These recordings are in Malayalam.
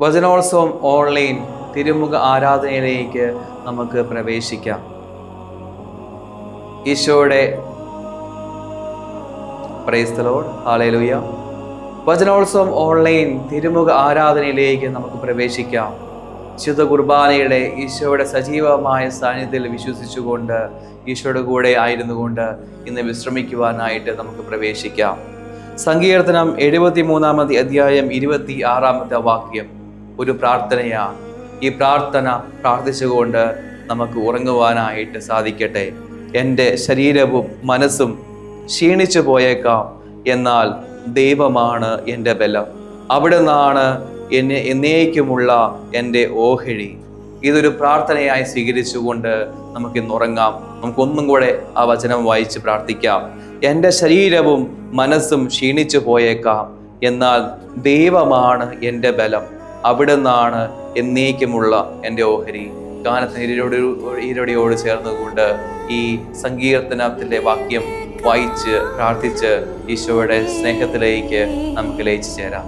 വചനോത്സവം ഓൺലൈൻ തിരുമുഖ ആരാധനയിലേക്ക് നമുക്ക് പ്രവേശിക്കാം. ഈശോയുടെ പ്രൈസ് ദി ലോർഡ്, ഹല്ലേലൂയ. വചനോത്സവം ഓൺലൈൻ തിരുമുഖ ആരാധനയിലേക്ക് നമുക്ക് പ്രവേശിക്കാം. ശുദ്ധ കുർബാനയുടെ ഈശോയുടെ സജീവമായ സാന്നിധ്യത്തിൽ വിശ്വസിച്ചുകൊണ്ട് ഈശോയുടെ കൂടെ ആയിരുന്നുകൊണ്ട് ഇന്ന് വിശ്രമിക്കുവാനായിട്ട് നമുക്ക് പ്രവേശിക്കാം. സങ്കീർത്തനം 73 അധ്യായം 26 വാക്യം ഒരു പ്രാർത്ഥനയാണ്. ഈ പ്രാർത്ഥന പ്രാർത്ഥിച്ചുകൊണ്ട് നമുക്ക് ഉറങ്ങുവാനായിട്ട് സാധിക്കട്ടെ. എൻ്റെ ശരീരവും മനസ്സും ക്ഷീണിച്ചു പോയേക്കാം, എന്നാൽ ദൈവമാണ് എൻ്റെ ബലം. അവിടെ നിന്നാണ് എന്നെ എന്നേക്കുമുള്ള എൻ്റെ ഓഹരി. ഇതൊരു പ്രാർത്ഥനയായി സ്വീകരിച്ചുകൊണ്ട് നമുക്കിന്ന് ഉറങ്ങാം. നമുക്കൊന്നും കൂടെ ആ വചനം വായിച്ച് പ്രാർത്ഥിക്കാം. എൻ്റെ ശരീരവും മനസ്സും ക്ഷീണിച്ചു പോയേക്കാം, എന്നാൽ ദൈവമാണ് എൻ്റെ ബലം. അവിടെ നിന്നാണ് എന്നേക്കുമുള്ള എൻ്റെ ഓഹരി. ഗാനത്തിന് ഈരടിയോട് ചേർന്നുകൊണ്ട് ഈ സങ്കീർത്തനത്തിൻ്റെ വാക്യം വായിച്ച് പ്രാർത്ഥിച്ച് ഈശോയുടെ സ്നേഹത്തിലേക്ക് നമുക്ക് ലയിച്ചു ചേരാം.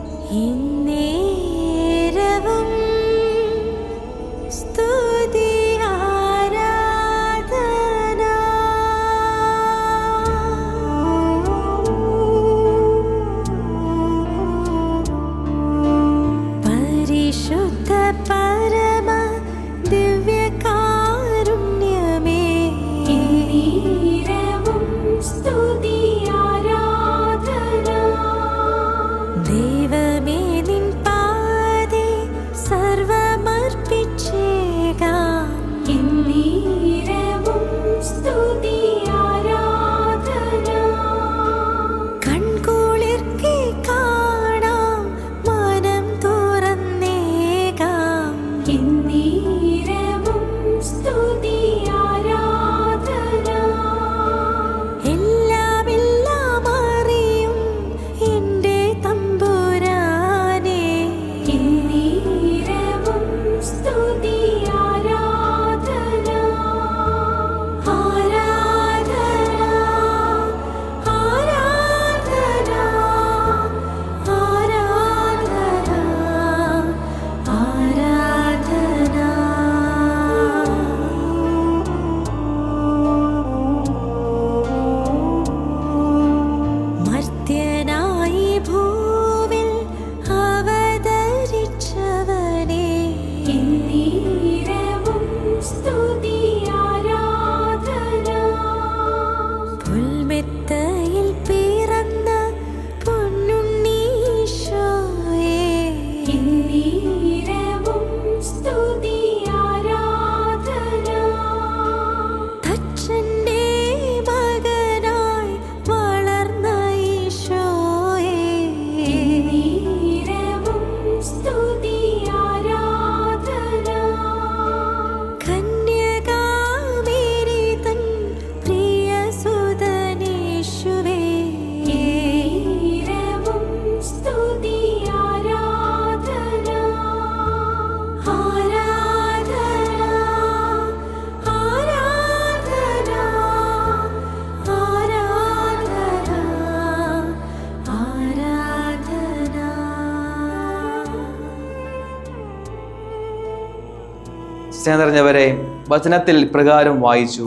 സ്നേഹം നിറഞ്ഞവരെ, വചനത്തിൽ പ്രകാരം വായിച്ചു,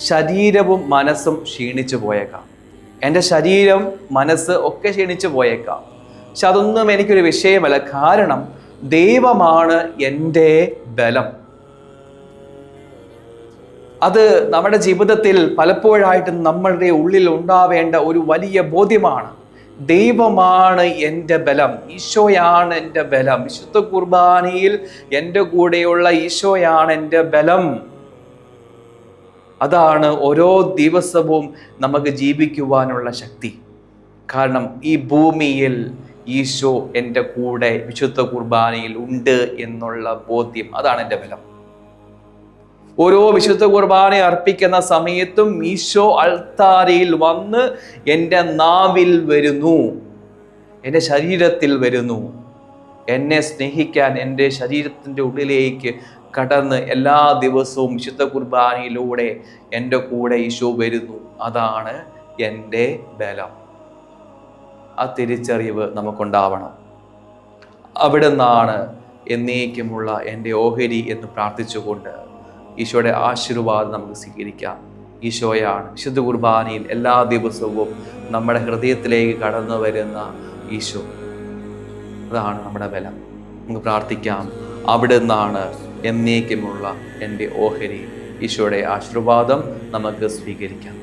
ശരീരവും മനസ്സും ക്ഷീണിച്ചു പോയേക്കാം. എൻ്റെ ശരീരം മനസ്സ് ഒക്കെ ക്ഷീണിച്ചു പോയേക്കാം, പക്ഷെ അതൊന്നും എനിക്കൊരു വിഷയമല്ല. കാരണം ദൈവമാണ് എൻ്റെ ബലം. അത് നമ്മുടെ ജീവിതത്തിൽ പലപ്പോഴായിട്ടും നമ്മളുടെ ഉള്ളിൽ ഉണ്ടാവേണ്ട ഒരു വലിയ ബോധ്യമാണ്. ദൈവമാണ് എൻ്റെ ബലം, ഈശോയാണ് എൻ്റെ ബലം. വിശുദ്ധ കുർബാനയിൽ എൻ്റെ കൂടെയുള്ള ഈശോയാണ് എൻ്റെ ബലം. അതാണ് ഓരോ ദിവസവും നമുക്ക് ജീവിക്കുവാനുള്ള ശക്തി. കാരണം ഈ ഭൂമിയിൽ ഈശോ എൻ്റെ കൂടെ വിശുദ്ധ കുർബാനയിൽ ഉണ്ട് എന്നുള്ള ബോധ്യം, അതാണ് എൻ്റെ ബലം. ഓരോ വിശുദ്ധ കുർബാന അർപ്പിക്കുന്ന സമയത്തും ഈശോ അൾത്താരയിൽ വന്ന് എൻ്റെ നാവിൽ വരുന്നു, എൻ്റെ ശരീരത്തിൽ വരുന്നു. എന്നെ സ്നേഹിക്കാൻ എൻ്റെ ശരീരത്തിൻ്റെ ഉള്ളിലേക്ക് കടന്ന് എല്ലാ ദിവസവും വിശുദ്ധ കുർബാനയിലൂടെ എൻ്റെ കൂടെ ഈശോ വരുന്നു. അതാണ് എൻ്റെ ബലം. ആ തിരിച്ചറിവ് നമുക്കുണ്ടാവണം. അവിടെ നിന്നാണ് എന്നേക്കുമുള്ള എൻ്റെ ഓഹരി എന്ന് പ്രാർത്ഥിച്ചുകൊണ്ട് ഈശോയുടെ ആശീർവാദം നമുക്ക് സ്വീകരിക്കാം. ഈശോയാണ് വിശുദ്ധ കുർബാനയിൽ എല്ലാ ദിവസവും നമ്മുടെ ഹൃദയത്തിലേക്ക് കടന്നു വരുന്ന ഈശോ. അതാണ് നമ്മുടെ ബലം. നമുക്ക് പ്രാർത്ഥിക്കാം. അവിടെ നിന്നാണ് എന്നേക്കുമുള്ള എൻ്റെ ഓഹരി. ഈശോയുടെ ആശീർവാദം നമുക്ക് സ്വീകരിക്കാം.